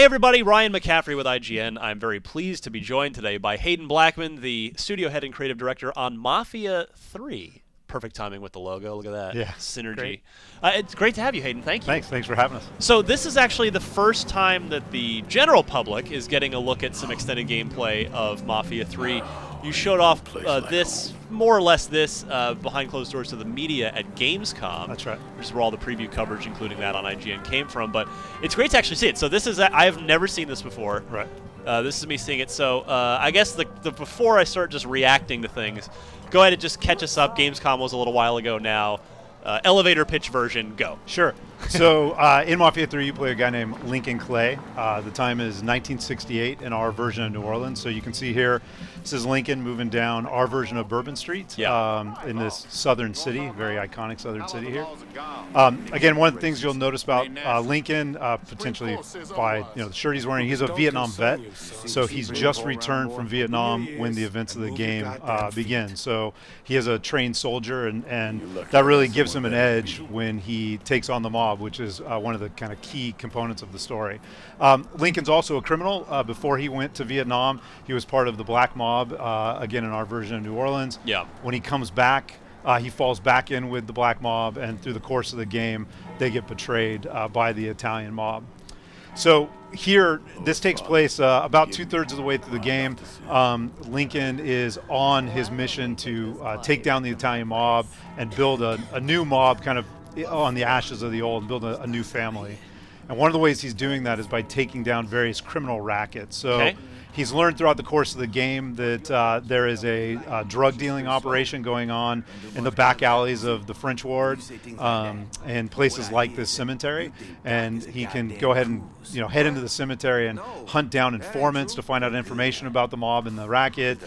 everybody, Ryan McCaffrey with IGN. I'm very pleased to be joined today by Hayden Blackman, the studio head and creative director on Mafia III. Perfect timing with the logo. Look at that. Yeah. Synergy. It's great to have you, Hayden. Thank you. Thanks for having us. So this is actually the first time that the general public is getting a look at some extended gameplay of Mafia III. You showed off more or less this, behind closed doors to the media at Gamescom. That's right. Which is where all the preview coverage, including that on IGN, came from. But it's great to actually see it. So this is, I have never seen this before. Right. This is me seeing it. So I guess the before I start just reacting to things, go ahead and just catch us up. Gamescom was a little while ago now. Elevator pitch version, go. Sure. So in Mafia 3, you play a guy named Lincoln Clay. The time is 1968 in our version of New Orleans. So you can see here, this is Lincoln moving down our version of Bourbon Street in this southern city, very iconic southern city here. Again, one of the things you'll notice about Lincoln, potentially by the shirt he's wearing, he's a Vietnam vet. So he's just returned from Vietnam when the events of the game begin. So he is a trained soldier, and that really gives him an edge when he takes on the mob, which is one of the kind of key components of the story. Lincoln's also a criminal. Before he went to Vietnam, he was part of the Black Mob, again in our version of New Orleans. Yeah. When he comes back, he falls back in with the Black Mob, and through the course of the game, they get betrayed by the Italian mob. So here, this takes place about 2/3 of the way through the game. Lincoln is on his mission to take down the Italian mob and build a new mob kind of on the ashes of the old, build a new family. And one of the ways he's doing that is by taking down various criminal rackets. So he's learned throughout the course of the game that there is a drug dealing operation going on in the back alleys of the French Ward and places like this cemetery. And he can go ahead and head into the cemetery and hunt down informants to find out information about the mob and the racket,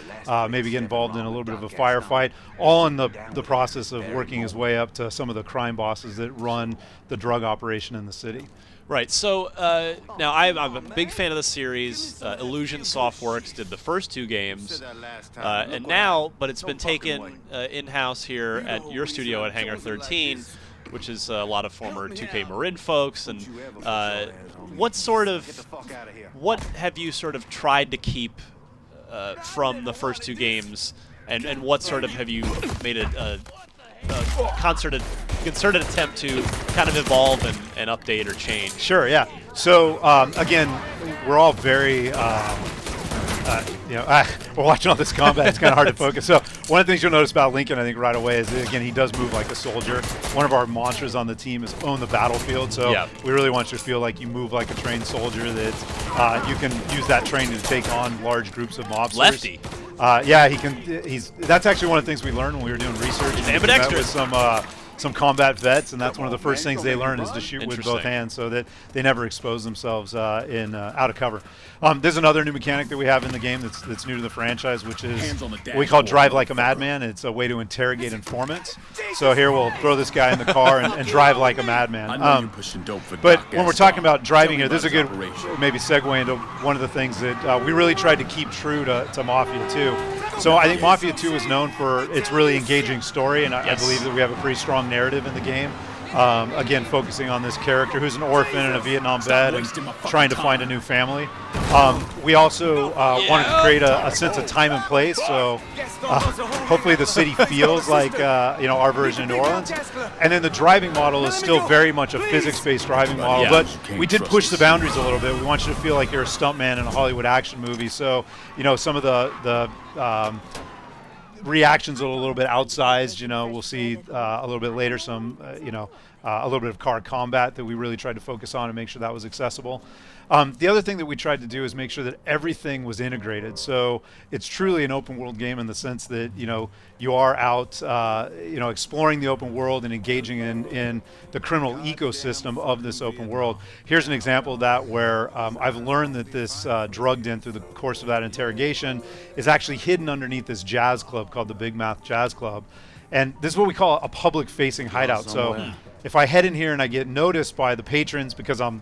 maybe get involved in a little bit of a firefight, all in the process of working his way up to some of the crime bosses that run the drug operation in the city. Right. So now I'm a big fan of the series. Illusion Softworks did the first two games, and now, but it's been taken in-house here at your studio at Hangar 13, which is a lot of former 2K Marin folks. And what have you sort of tried to keep from the first two games, and what sort of have you made a concerted attempt to kind of evolve and update or change? Sure, yeah. So again, we're all very, we're watching all this combat. It's kind of hard to focus. So one of the things you'll notice about Lincoln, I think, right away is that, again, he does move like a soldier. One of our mantras on the team is own the battlefield. So we really want you to feel like you move like a trained soldier, that you can use that training to take on large groups of mobsters. Lefty. Yeah, he can. That's actually one of the things we learned when we were doing research. He's ambidextrous. With some combat vets, and that's one of the first things they learn is to shoot with both hands, so that they never expose themselves out of cover. There's another new mechanic that we have in the game that's new to the franchise, which is what we call drive like a madman. It's a way to interrogate informants. So here we'll throw this guy in the car and drive like a madman. But when we're talking about driving here, there's a good maybe segue into one of the things that we really tried to keep true to Mafia 2. So I think Mafia 2 is known for its really engaging story, and I believe that we have a pretty strong narrative in the game. Again, focusing on this character who's an orphan and a Vietnam vet and trying to find a new family. We also wanted to create a sense of time and place, so hopefully the city feels like our version of New Orleans. And then the driving model is still very much a physics-based driving model, but we did push the boundaries a little bit. We want you to feel like you're a stuntman in a Hollywood action movie. So some of the reactions are a little bit outsized. We'll see a little bit later some a little bit of car combat that we really tried to focus on and make sure that was accessible. The other thing that we tried to do is make sure that everything was integrated. So it's truly an open world game in the sense that you are out exploring the open world and engaging in the criminal ecosystem of this open world. Here's an example of that where I've learned that this drug den through the course of that interrogation is actually hidden underneath this jazz club called the Big Mouth Jazz Club. And this is what we call a public facing hideout. So if I head in here and I get noticed by the patrons because I'm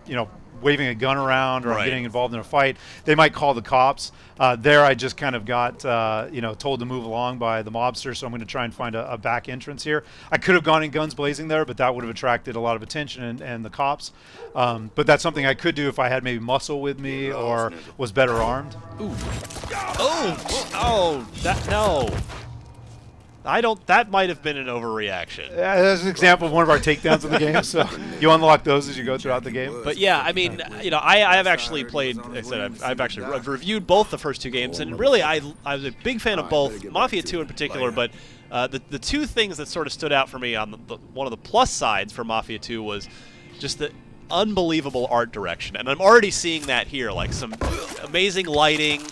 waving a gun around or I'm getting involved in a fight, they might call the cops. There I just kind of got told to move along by the mobster, so I'm going to try and find a back entrance here. I could have gone in guns blazing there, but that would have attracted a lot of attention and the cops. But that's something I could do if I had maybe muscle with me or was better armed. Ooh. Oh, no. That might have been an overreaction. That's an example of one of our takedowns of the game. So you unlock those as you go throughout the game. But yeah, I mean, I have actually played. Like I said, I've reviewed both the first 2 games, and really, I was a big fan of both, Mafia 2 in particular. But the 2 things that sort of stood out for me on one of the plus sides for Mafia 2 was just the unbelievable art direction, and I'm already seeing that here, like some amazing lighting.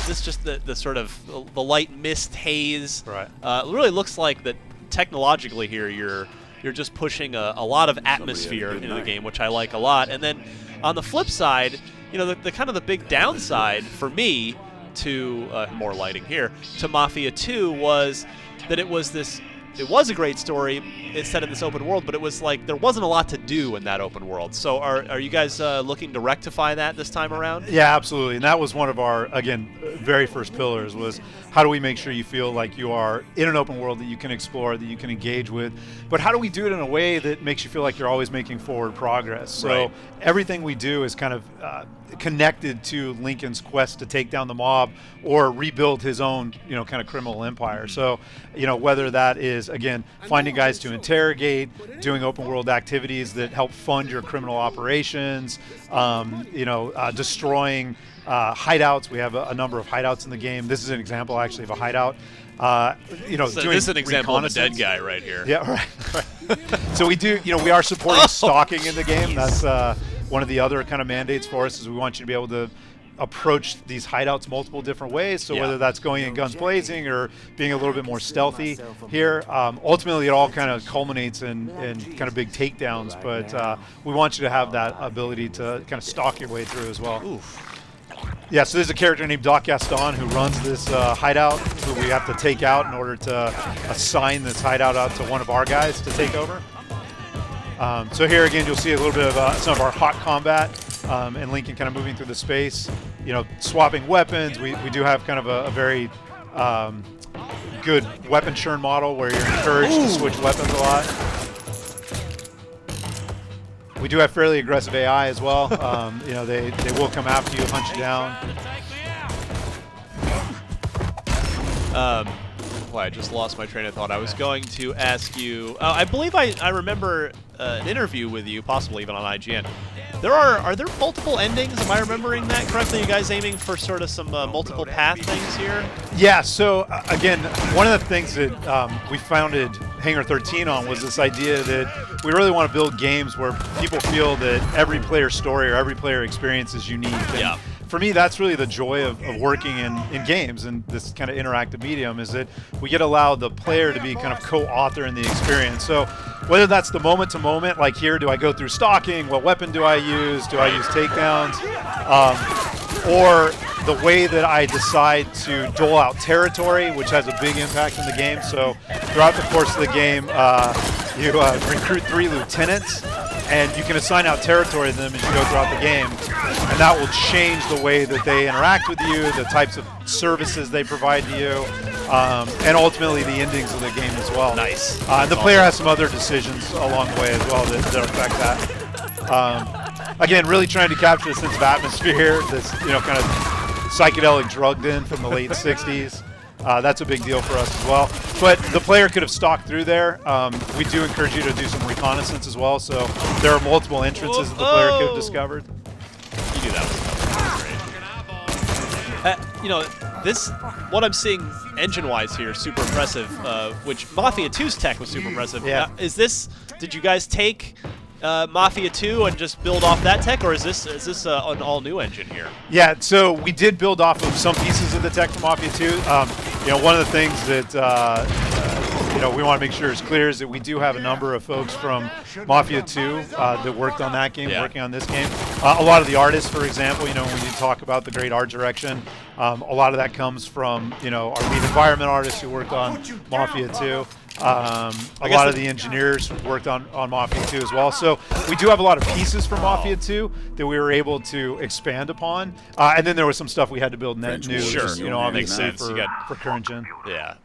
This just the sort of the light mist haze. Right. It really looks like that technologically here you're just pushing a lot of atmosphere into the game, which I like a lot. And then on the flip side, the kind of the big downside for me to more lighting here to Mafia 2 was that it was a great story. It's set in this open world, but it was like there wasn't a lot to do in that open world. So are you guys looking to rectify that this time around? Yeah, absolutely. And that was one of our, again, very first pillars was how do we make sure you feel like you are in an open world that you can explore, that you can engage with, but how do we do it in a way that makes you feel like you're always making forward progress? So everything we do is kind of connected to Lincoln's quest to take down the mob or rebuild his own, kind of criminal empire. So, whether that is, again, finding guys to interrogate, doing open world activities that help fund your criminal operations, destroying hideouts. We have a number of hideouts in the game. This is an example, actually, of a hideout. So this is an example of a dead guy right here. Yeah, right. So we do, we are supporting stalking in the game. That's one of the other kind of mandates for us is we want you to be able to approach these hideouts multiple different ways. So whether that's going in guns blazing or being a little bit more stealthy here, ultimately it all kind of culminates in kind of big takedowns. But we want you to have that ability to kind of stalk your way through as well. Oof. Yeah, so there's a character named Doc Gaston who runs this hideout who we have to take out in order to assign this hideout out to one of our guys to take over. So here again, you'll see a little bit of some of our hot combat and Lincoln kind of moving through the space, swapping weapons. We do have kind of a very good weapon churn model where you're encouraged to switch weapons a lot. We do have fairly aggressive AI as well. They will come after you, hunt you down. I just lost my train of thought. I was going to ask you. I believe I remember an interview with you, possibly even on IGN. Are there multiple endings? Am I remembering that correctly? You guys aiming for sort of some multiple path things here? Yeah. So again, one of the things that we founded Hangar 13 on was this idea that we really want to build games where people feel that every player story or every player experience is unique. And for me, that's really the joy of working in games and this kind of interactive medium is that we get to allow the player to be kind of co-author in the experience. So whether that's the moment-to-moment, like here, do I go through stalking? What weapon do I use? Do I use takedowns? Or the way that I decide to dole out territory, which has a big impact in the game. So throughout the course of the game, you recruit 3 lieutenants, and you can assign out territory to them as you go throughout the game. And that will change the way that they interact with you, the types of services they provide to you, and ultimately the endings of the game as well. Nice. The player has some other decisions along the way as well that affect that. Again, really trying to capture the sense of atmosphere, this kind of psychedelic drugged in from the late 60s. That's a big deal for us as well. But the player could have stalked through there. We do encourage you to do some reconnaissance as well. So there are multiple entrances that the player could have discovered. You do that what I'm seeing engine-wise here, super impressive. Which Mafia 2's tech was super impressive. Yeah. Did you guys take Mafia 2 and just build off that tech, or is this an all-new engine here? Yeah, so we did build off of some pieces of the tech from Mafia 2. One of the things that we want to make sure is clear is that we do have a number of folks from Mafia 2 that worked on that game, working on this game. A lot of the artists, for example, when you talk about the great art direction, a lot of that comes from our lead environment artists who worked on Mafia 2. A lot of the engineers worked on Mafia 2 as well. So we do have a lot of pieces for Mafia 2 that we were able to expand upon. And then there was some stuff we had to build net new, Sure. you know, obviously Makes sense. for current gen. Yeah.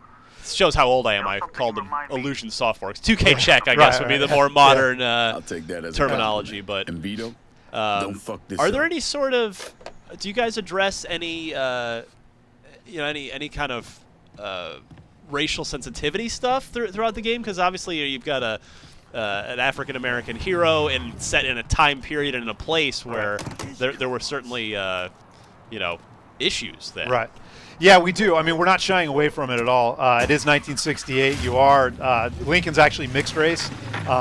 This shows how old I am. I called them Illusion Softworks. 2K Check, I guess, would be the more modern I'll take that as terminology. But and Vito, don't fuck this are there up. any sort of? Do you guys address any, any kind of racial sensitivity stuff throughout the game? Because obviously you've got an African American hero and set in a time period and in a place where there were certainly issues there. Right. Yeah, we do. I mean, we're not shying away from it at all. It is 1968. You are Lincoln's actually mixed race.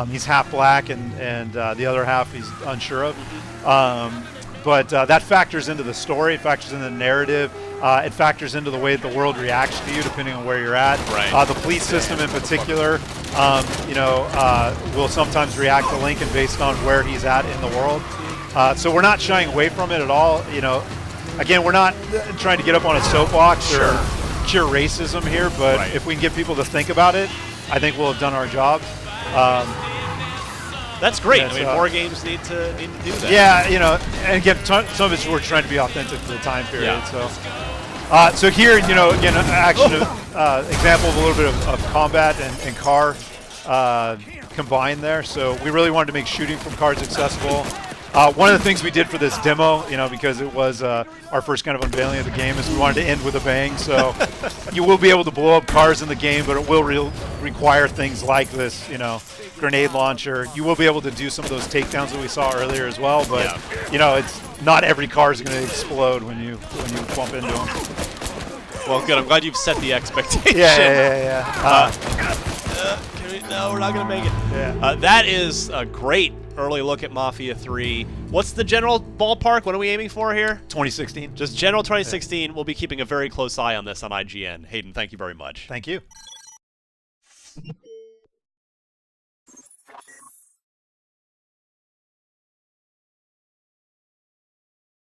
He's half black and the other half he's unsure of. But that factors into the story. It factors into the narrative. It factors into the way that the world reacts to you, depending on where you're at. Right. The police system, in particular, will sometimes react to Lincoln based on where he's at in the world. So we're not shying away from it at all. Again, we're not trying to get up on a soapbox or cure racism here, but if we can get people to think about it, I think we'll have done our job. That's great. I mean, more games need to do that. Yeah, and again, some of it's we're trying to be authentic to the time period. Yeah. So here, again, action example of a little bit of combat and car combined there. So we really wanted to make shooting from cars accessible. One of the things we did for this demo, because it was our first kind of unveiling of the game, is we wanted to end with a bang. So you will be able to blow up cars in the game, but it will require things like this, grenade launcher. You will be able to do some of those takedowns that we saw earlier as well, but it's not every car is going to explode when you bump into them. Well, good. I'm glad you've set the expectation. Yeah. No, we're not going to make it. Yeah. That is a great early look at Mafia 3. What's the general ballpark? What are we aiming for here? 2016. Just general 2016. We'll be keeping a very close eye on this on IGN. Hayden, thank you very much. Thank you.